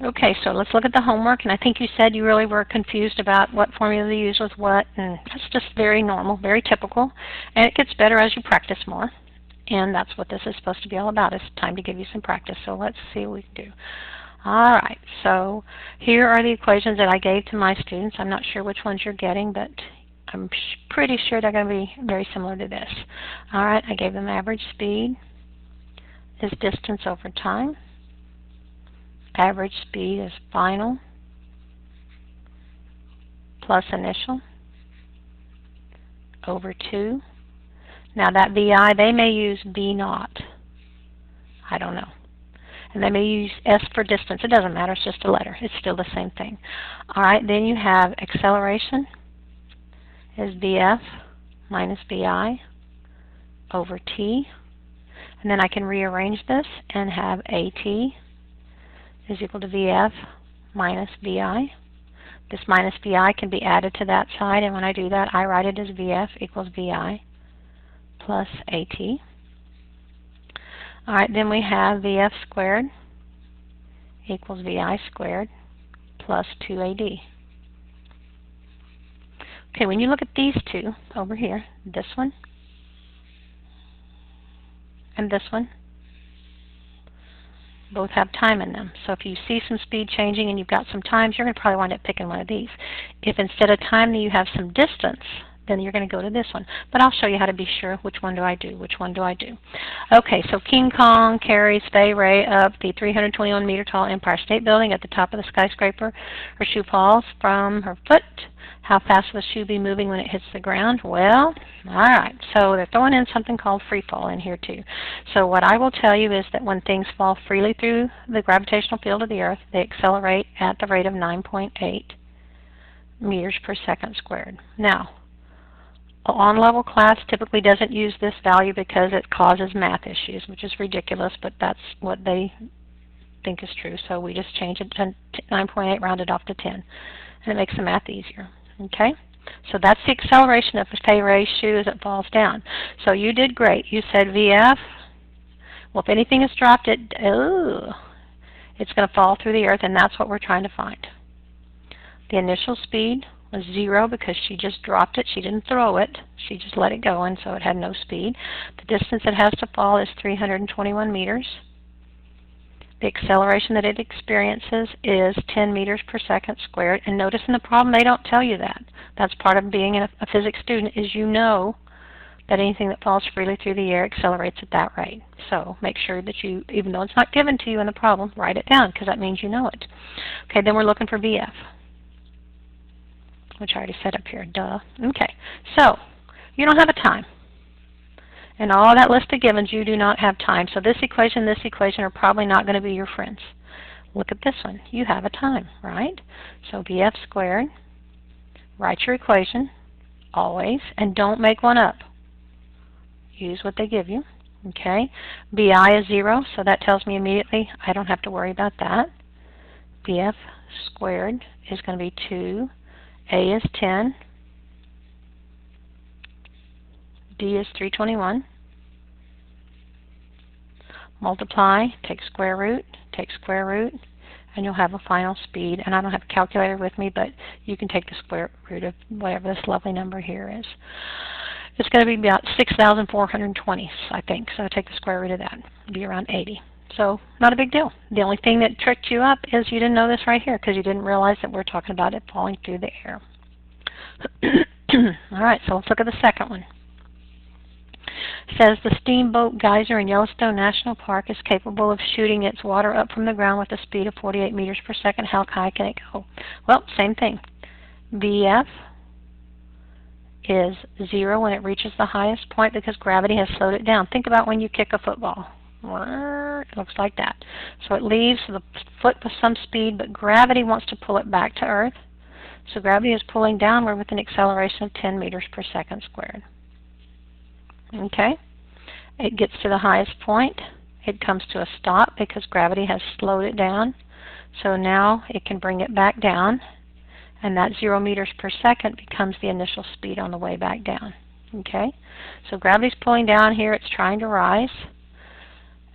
Okay, so let's look at the homework, and I think you said you really were confused about what formula to use with what, and that's just very normal, very typical, and it gets better as you practice more, and that's what this is supposed to be all about. It's time to give you some practice, so let's see what we can do. All right, so here are the equations that I gave to my students. I'm not sure which ones you're getting, but I'm pretty sure they're going to be very similar to this. All right, I gave them average speed is distance over time. Average speed is final plus initial over 2. Now that VI, they may use V naught. I don't know. And they may use S for distance. It doesn't matter. It's just a letter. It's still the same thing. All right, then you have acceleration is VF minus VI over T. And then I can rearrange this and have AT is equal to VF minus VI. This minus VI can be added to that side, and when I do that, I write it as VF equals VI plus AT. All right, then we have VF squared equals VI squared plus 2AD. Okay, when you look at these two over here, this one and this one, both have time in them. So if you see some speed changing and you've got some times, you're going to probably wind up picking one of these. If instead of time you have some distance, then you're going to go to this one. But I'll show you how to be sure which one do I do, which one do I do. Okay, so King Kong carries Fay Ray up the 321-meter tall Empire State Building at the top of the skyscraper. Her shoe falls from her foot. How fast will the shoe be moving when it hits the ground? Well, all right, so they're throwing in something called free fall in here too. So what I will tell you is that when things fall freely through the gravitational field of the Earth, they accelerate at the rate of 9.8 meters per second squared. Now, on-level class typically doesn't use this value because it causes math issues, which is ridiculous, but that's what they think is true. So we just change it to 9.8 rounded off to 10, and it makes the math easier. Okay? So that's the acceleration of Fay Ray's shoe as it falls down. So you did great. You said VF. Well, if anything is dropped, it's going to fall through the Earth, and that's what we're trying to find. The initial speed was 0 because she just dropped it. She didn't throw it. She just let it go, and so it had no speed. The distance it has to fall is 321 meters. The acceleration that it experiences is 10 meters per second squared. And notice in the problem they don't tell you that. That's part of being a physics student, is you know that anything that falls freely through the air accelerates at that rate. So make sure that you, even though it's not given to you in the problem, write it down because that means you know it. Okay, then we're looking for VF, which I already set up here. Duh. Okay, so you don't have a time. And all that list of givens, you do not have time. So this equation are probably not going to be your friends. Look at this one. You have a time, right? So VF squared, write your equation, always, and don't make one up. Use what they give you. Okay? VI is 0, so that tells me immediately I don't have to worry about that. VF squared is going to be 2. A is 10. D is 321. Multiply, take square root, and you'll have a final speed. And I don't have a calculator with me, but you can take the square root of whatever this lovely number here is. It's going to be about 6,420, I think. So take the square root of that. It'll be around 80. So not a big deal. The only thing that tricked you up is you didn't know this right here because you didn't realize that we're talking about it falling through the air. All right, so let's look at the second one. It says the Steamboat Geyser in Yellowstone National Park is capable of shooting its water up from the ground with a speed of 48 meters per second. How high can it go? Well, same thing. VF is 0 when it reaches the highest point because gravity has slowed it down. Think about when you kick a football. It looks like that. So it leaves the foot with some speed, but gravity wants to pull it back to Earth. So gravity is pulling downward with an acceleration of 10 meters per second squared. Okay? It gets to the highest point. It comes to a stop because gravity has slowed it down. So now it can bring it back down, and that 0 meters per second becomes the initial speed on the way back down. Okay? So gravity's pulling down here. It's trying to rise.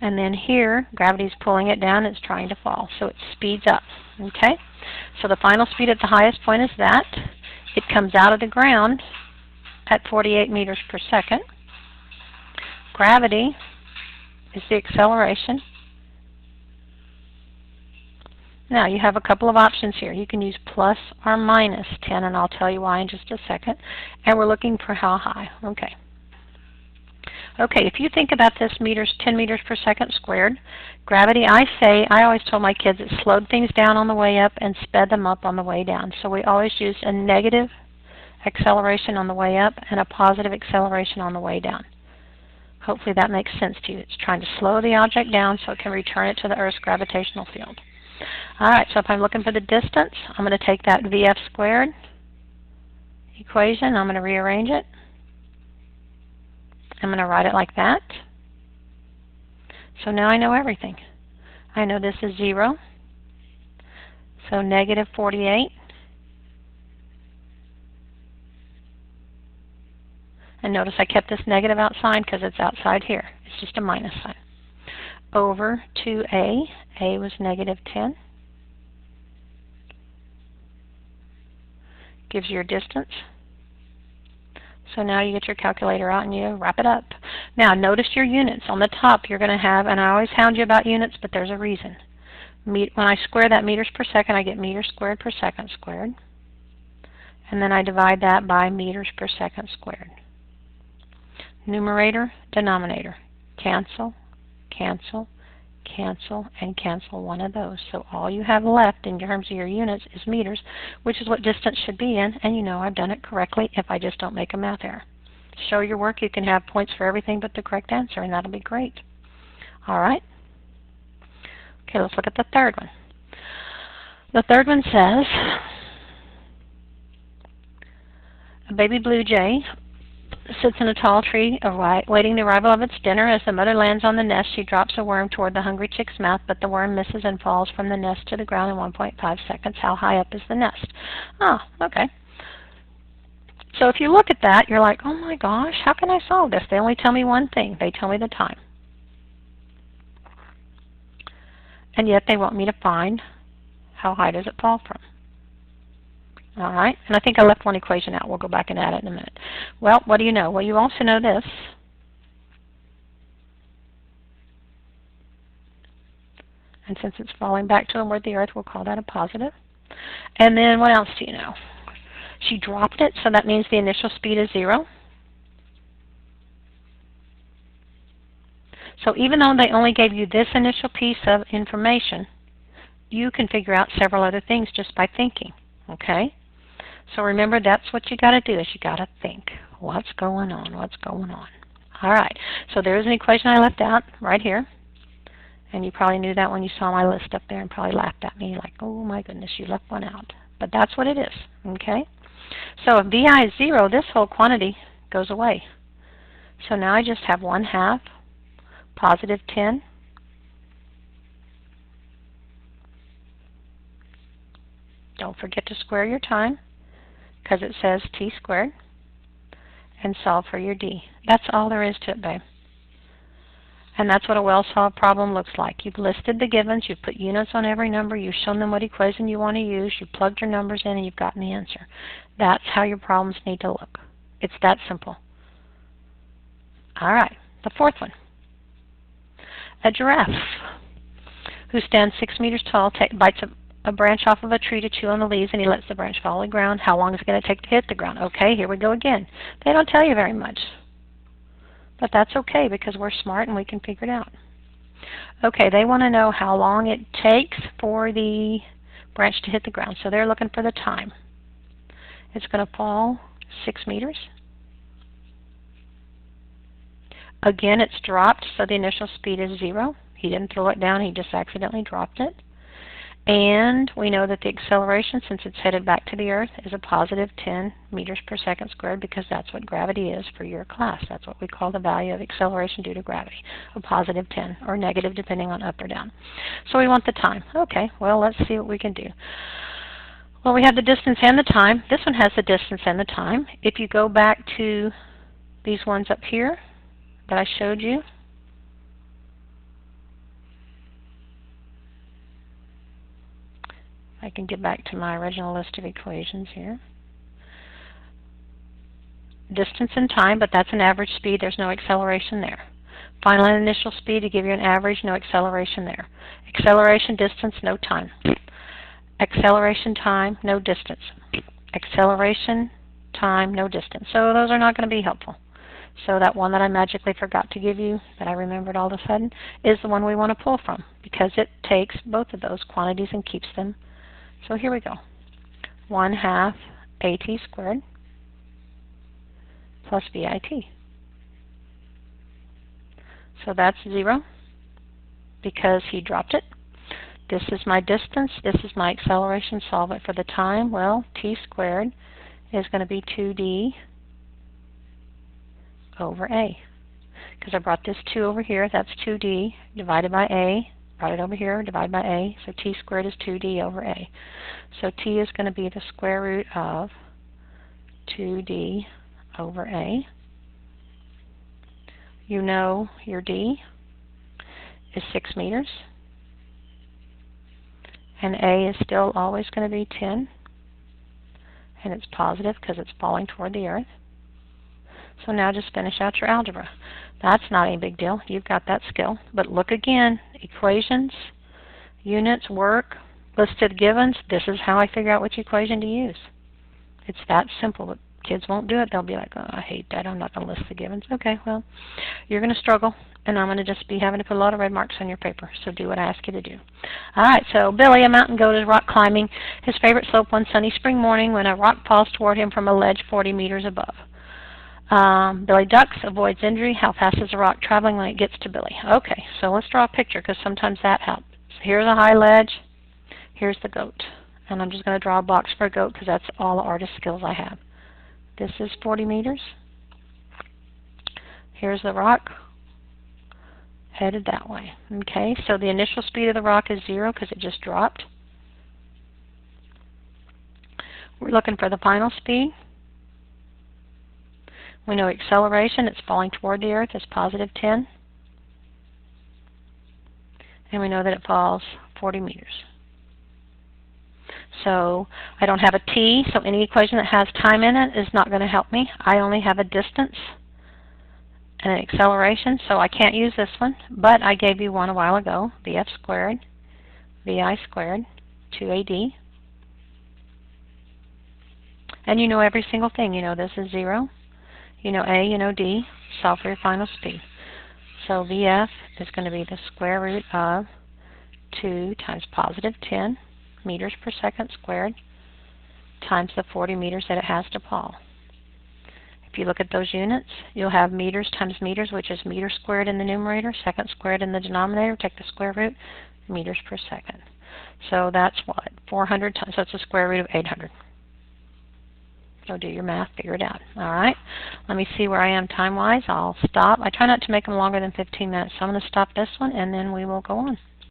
And then here, gravity's pulling it down, it's trying to fall, so it speeds up, okay? So the final speed at the highest point is that. It comes out of the ground at 48 meters per second. Gravity is the acceleration. Now, you have a couple of options here. You can use plus or minus 10, and I'll tell you why in just a second. And we're looking for how high. Okay. Okay, if you think about this 10 meters per second squared, gravity, I always told my kids it slowed things down on the way up and sped them up on the way down. So we always use a negative acceleration on the way up and a positive acceleration on the way down. Hopefully that makes sense to you. It's trying to slow the object down so it can return it to the Earth's gravitational field. Alright, so if I'm looking for the distance, I'm going to take that VF squared equation, I'm going to rearrange it. I'm going to write it like that. So now I know everything. I know this is 0. So negative 48. And notice I kept this negative outside because it's outside here. It's just a minus sign. Over 2a. A was negative 10. Gives you your distance. So now you get your calculator out and you wrap it up. Now notice your units. On the top you're going to have, and I always hound you about units, but there's a reason. When I square that meters per second, I get meters squared per second squared. And then I divide that by meters per second squared. Numerator, denominator. Cancel, cancel, cancel, and cancel one of those. So all you have left in terms of your units is meters, which is what distance should be in, and you know I've done it correctly if I just don't make a math error. Show your work, you can have points for everything but the correct answer, and that'll be great. Alright? Okay, let's look at the third one. The third one says, a baby blue jay sits in a tall tree awaiting the arrival of its dinner. As the mother lands on the nest, she drops a worm toward the hungry chick's mouth, but the worm misses and falls from the nest to the ground in 1.5 seconds. How high up is the nest? Oh, okay. So if you look at that, you're like, oh my gosh, how can I solve this? They only tell me one thing. They tell me the time. And yet they want me to find how high does it fall from. All right, and I think I left one equation out. We'll go back and add it in a minute. Well, what do you know? Well, you also know this. And since it's falling back toward the Earth, we'll call that a positive. And then what else do you know? She dropped it, so that means the initial speed is 0. So even though they only gave you this initial piece of information, you can figure out several other things just by thinking, okay? So remember, that's what you got to do, is you got to think. What's going on? What's going on? All right. So there's an equation I left out right here. And you probably knew that when you saw my list up there and probably laughed at me like, oh my goodness, you left one out. But that's what it is, okay? So if VI is 0, this whole quantity goes away. So now I just have 1/2 positive 10. Don't forget to square your time, because it says t squared, and solve for your d. That's all there is to it, babe. And that's what a well-solved problem looks like. You've listed the givens, you've put units on every number, you've shown them what equation you want to use, you've plugged your numbers in, and you've gotten the answer. That's how your problems need to look. It's that simple. All right, the fourth one. A giraffe who stands 6 meters tall bites a branch off of a tree to chew on the leaves, and he lets the branch fall on the ground. How long is it going to take to hit the ground? Okay, here we go again. They don't tell you very much. But that's okay, because we're smart and we can figure it out. Okay, they want to know how long it takes for the branch to hit the ground. So they're looking for the time. It's going to fall 6 meters. Again, it's dropped, so the initial speed is 0. He didn't throw it down, he just accidentally dropped it. And we know that the acceleration, since it's headed back to the Earth, is a positive 10 meters per second squared, because that's what gravity is for your class. That's what we call the value of acceleration due to gravity, a positive 10, or negative depending on up or down. So we want the time. Okay, well, let's see what we can do. Well, we have the distance and the time. This one has the distance and the time. If you go back to these ones up here that I showed you, I can get back to my original list of equations here. Distance and time, but that's an average speed. There's no acceleration there. Final and initial speed to give you an average, no acceleration there. Acceleration, distance, no time. Acceleration, time, no distance. Acceleration, time, no distance. So those are not going to be helpful. So that one that I magically forgot to give you, that I remembered all of a sudden, is the one we want to pull from, because it takes both of those quantities and keeps them. So here we go. 1/2 AT squared plus VIT. So that's 0 because he dropped it. This is my distance. This is my acceleration. Solve it for the time. Well, t squared is going to be 2d over a. Because I brought this 2 over here, that's 2d divided by a. Brought it over here, divided by a. So t squared is 2d over a. So t is going to be the square root of 2d over a. You know your d is 6 meters. And a is still always going to be 10. And it's positive because it's falling toward the earth. So now just finish out your algebra. That's not any big deal. You've got that skill. But look again. Equations, units, work, listed givens. This is how I figure out which equation to use. It's that simple. But kids won't do it. They'll be like, oh, I hate that. I'm not going to list the givens. Okay, well, you're going to struggle. And I'm going to just be having to put a lot of red marks on your paper. So do what I ask you to do. All right, so Billy, a mountain goat, is rock climbing his favorite slope one sunny spring morning when a rock falls toward him from a ledge 40 meters above. Billy ducks, avoids injury. How fast is the rock traveling when it gets to Billy? Okay, so let's draw a picture because sometimes that helps. So here's a high ledge. Here's the goat. And I'm just going to draw a box for a goat because that's all the artist skills I have. This is 40 meters. Here's the rock headed that way. Okay, so the initial speed of the rock is 0 because it just dropped. We're looking for the final speed. We know acceleration, it's falling toward the earth, is positive 10. And we know that it falls 40 meters. So I don't have a t, so any equation that has time in it is not going to help me. I only have a distance and an acceleration, so I can't use this one. But I gave you one a while ago, vf squared, vi squared, 2ad. And you know every single thing. You know this is 0. You know a, you know d. Solve for your final speed. So vf is going to be the square root of 2 times positive 10 meters per second squared times the 40 meters that it has to fall. If you look at those units, you'll have meters times meters, which is meter squared in the numerator, second squared in the denominator. Take the square root, meters per second. So that's what? 400 times, so it's a square root of 800. So do your math, figure it out. All right, let me see where I am time-wise. I'll stop. I try not to make them longer than 15 minutes, so I'm going to stop this one, and then we will go on.